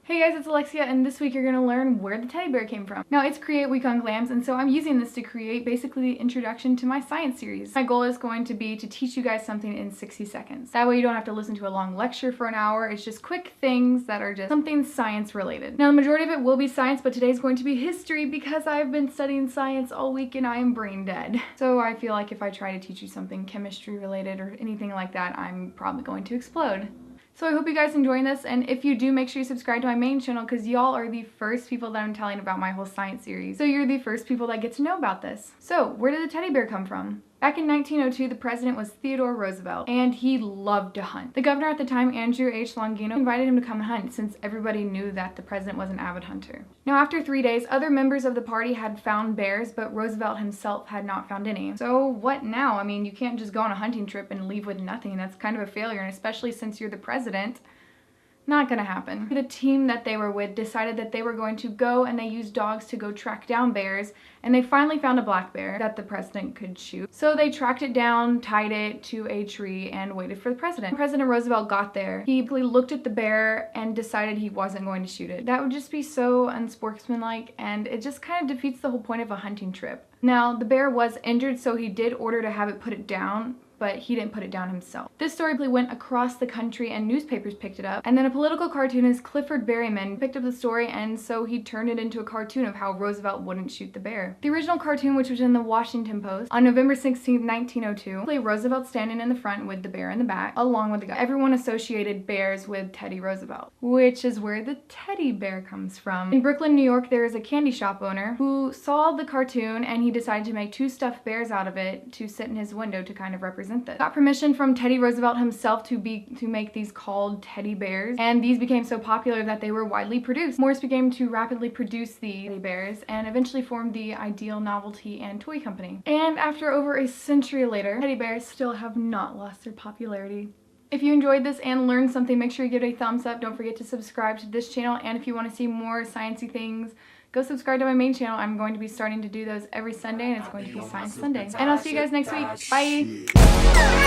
Hey guys, it's Alexia, and this week you're going to learn where the teddy bear came from. Now, it's Create Week on Glams, and so I'm using this to create basically the introduction to my science series. My goal is going to be to teach you guys something in 60 seconds. That way you don't have to listen to a long lecture for an hour. It's just quick things that are just something science related. Now, the majority of it will be science, but today's going to be history because I've been studying science all week and I am brain dead. So I feel like if I try to teach you something chemistry related or anything like that, I'm probably going to explode. So I hope you guys enjoying this, and if you do, make sure you subscribe to my main channel because y'all are the first people that I'm telling about my whole science series. So you're the first people that get to know about this. So where did the teddy bear come from? Back in 1902, the president was Theodore Roosevelt, and he loved to hunt. The governor at the time, Andrew H. Longino, invited him to come hunt since everybody knew that the president was an avid hunter. Now, after 3 days, other members of the party had found bears, but Roosevelt himself had not found any. So what now? I mean, you can't just go on a hunting trip and leave with nothing. That's kind of a failure, and especially since you're the president. Not gonna happen. The team that they were with decided that they were going to go, and they used dogs to go track down bears, and they finally found a black bear that the president could shoot. So they tracked it down, tied it to a tree, and waited for the president. When President Roosevelt got there, he looked at the bear and decided he wasn't going to shoot it. That would just be so unsportsmanlike, and it just kind of defeats the whole point of a hunting trip. Now, the bear was injured, so he did order to have it put it down, but he didn't put it down himself. This story went across the country and newspapers picked it up, and then a political cartoonist, Clifford Berryman, picked up the story, and so he turned it into a cartoon of how Roosevelt wouldn't shoot the bear. The original cartoon, which was in the Washington Post, on November 16, 1902, Roosevelt standing in the front with the bear in the back, along with the guy. Everyone associated bears with Teddy Roosevelt, which is where the teddy bear comes from. In Brooklyn, New York, there is a candy shop owner who saw the cartoon, and he decided to make 2 stuffed bears out of it to sit in his window to kind of represent this. Got permission from Teddy Roosevelt himself to make these called teddy bears, and these became so popular that they were widely produced. Morse began to rapidly produce the teddy bears and eventually formed the Ideal Novelty and Toy Company. And after over a century later, teddy bears still have not lost their popularity. If you enjoyed this and learned something, make sure you give it a thumbs up. Don't forget to subscribe to this channel, and if you want to see more sciencey things, go subscribe to my main channel. I'm going to be starting to do those every Sunday, and it's going to be Science Sunday. And I'll see you guys next week. Bye!